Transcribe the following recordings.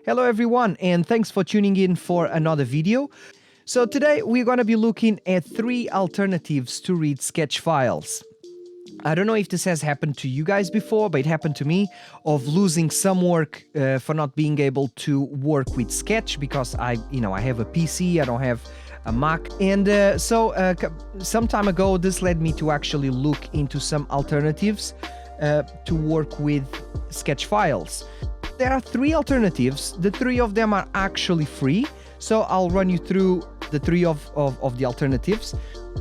Hello everyone, and thanks for tuning in for another video. So today we're going to be looking at 3 alternatives to read sketch files. I don't know if this has happened to you guys before, but it happened to me, of losing some work for not being able to work with Sketch because I have a PC, I don't have a Mac, and some time ago this led me to actually look into some alternatives to work with sketch files. There are 3 alternatives. The 3 of them are actually free, so I'll run you through the 3 of the alternatives.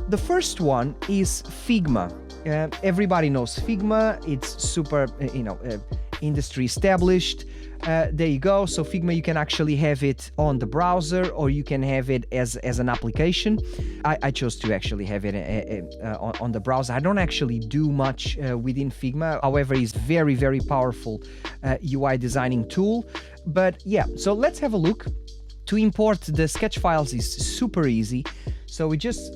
The first one is Figma. Everybody knows Figma. It's super, industry established. There you go. So Figma, you can actually have it on the browser, or you can have it as an application. I chose to actually have it on the browser. I don't actually do much within Figma. However, it's very, very powerful UI designing tool. But yeah, so let's have a look. To import the sketch files is super easy. So we just,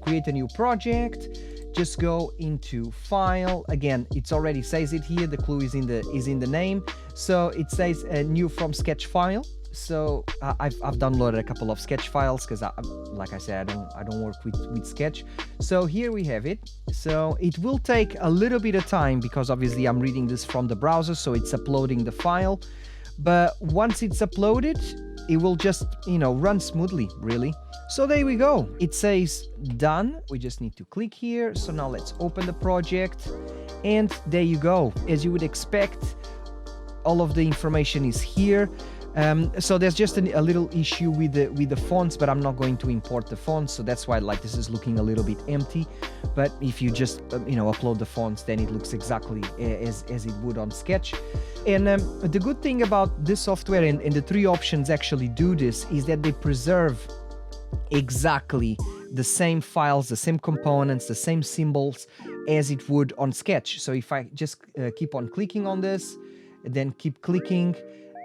create a new project. Just go into File. Again, it already says it here. The clue is in the name. So it says New from Sketch File. So I've downloaded a couple of sketch files because, like I said, I don't work with Sketch. So here we have it. So it will take a little bit of time because obviously I'm reading this from the browser, so it's uploading the file. But once it's uploaded, it will just, run smoothly, really. So there we go. It says done. We just need to click here. So now let's open the project. And there you go. As you would expect, all of the information is here. So there's just a little issue with the fonts, but I'm not going to import the fonts. So that's why this is looking a little bit empty. But if you just, upload the fonts, then it looks exactly as it would on Sketch. And the good thing about this software and the 3 options actually do this is that they preserve exactly the same files, the same components, the same symbols as it would on Sketch. So if I just keep on clicking on this, then keep clicking,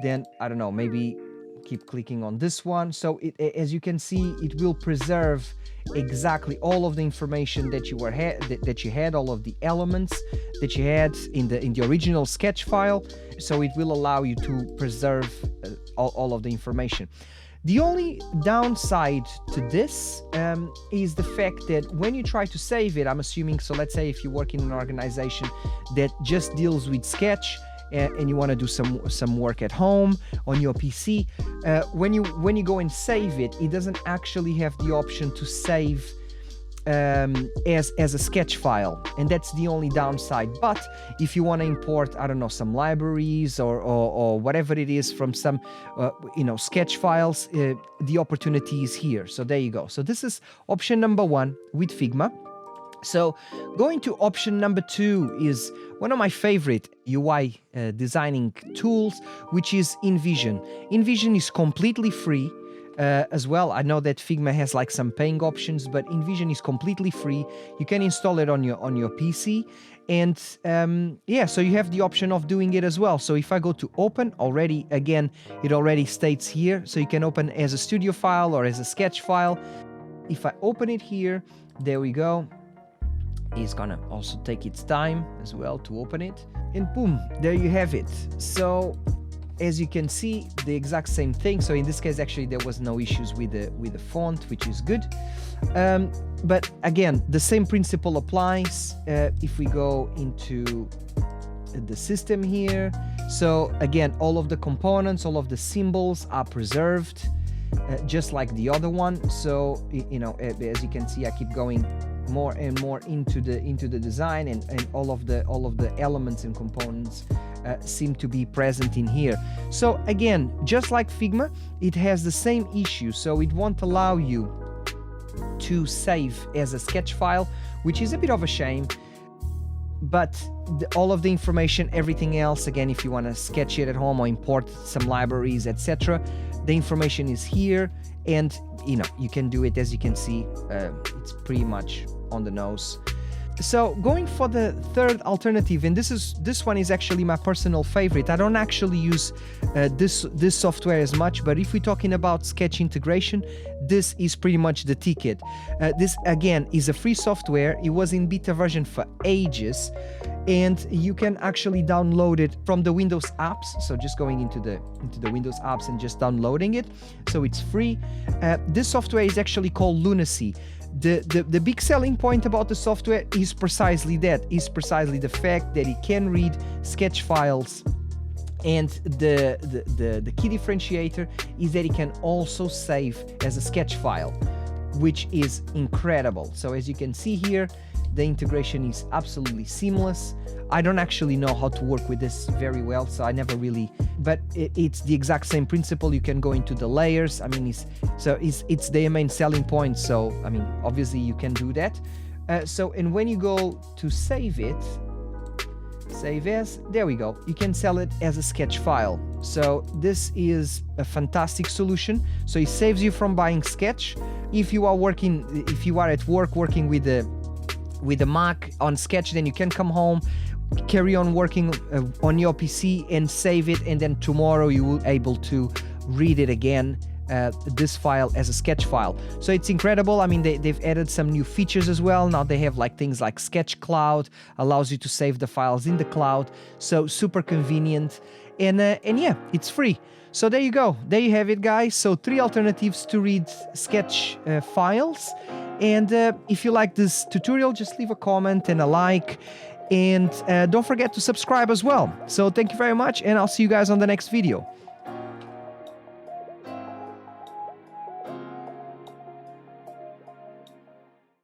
then I don't know, maybe keep clicking on this one. So as you can see, it will preserve exactly all of the information that you had, all of the elements that you had in the original sketch file. So it will allow you to preserve all of the information. The only downside to this is the fact that when you try to save it, I'm assuming, so let's say if you work in an organization that just deals with Sketch, and you want to do some work at home on your PC, when you go and save it, it doesn't actually have the option to save as a sketch file, and that's the only downside. But if you want to import, I don't know, some libraries or whatever it is from some sketch files, the opportunity is here. So there you go. So this is option number 1 with Figma. So going to option number 2 is one of my favorite UI designing tools, which is Envision. Envision is completely free as well. I know that Figma has some paying options, but Envision is completely free. You can install it on your PC, and so you have the option of doing it as well. So if I go to open, it already states here, so you can open as a studio file or as a sketch file. If I open it here, there we go. It's gonna also take its time as well to open it, and boom, there you have it. So as you can see, the exact same thing. So in this case, actually, there was no issues with the font, which is good. But again, the same principle applies if we go into the system here. So again, all of the components, all of the symbols are preserved, just like the other one. So as you can see, I keep going more and more into the design, and all of the elements and components seem to be present in here. So again, just like Figma, it has the same issue. So it won't allow you to save as a sketch file, which is a bit of a shame. But all of the information, everything else, again, if you want to sketch it at home or import some libraries, etc., the information is here, and you can do it. As you can see, it's pretty much on the nose. So going for the third alternative, and this one is actually my personal favorite. I don't actually use this software as much, but if we're talking about sketch integration, this is pretty much the ticket. This again is a free software. It was in beta version for ages, and you can actually download it from the Windows apps. So just going into the Windows apps and just downloading it. So it's free. This software is actually called Lunacy. The big selling point about the software is precisely that, is precisely the fact that it can read sketch files, and the key differentiator is that it can also save as a sketch file, which is incredible. So as you can see here, the integration is absolutely seamless. I don't actually know how to work with this very well, so I never really, but it's the exact same principle. You can go into the layers. I mean, it's their main selling point. So, I mean, obviously you can do that. And when you go to save it, save as, there we go. You can sell it as a sketch file. So this is a fantastic solution. So it saves you from buying sketch. If you are at work working with a Mac on Sketch, then you can come home, carry on working on your PC and save it, and then tomorrow you will be able to read it again, this file as a sketch file. So it's incredible. I mean, they've added some new features as well. Now they have like things like Sketch Cloud, allows you to save the files in the cloud. So super convenient, and yeah, it's free. So there you go. There you have it, guys. So 3 alternatives to read sketch files. And if you like this tutorial, just leave a comment and a like. And don't forget to subscribe as well. So thank you very much, and I'll see you guys on the next video.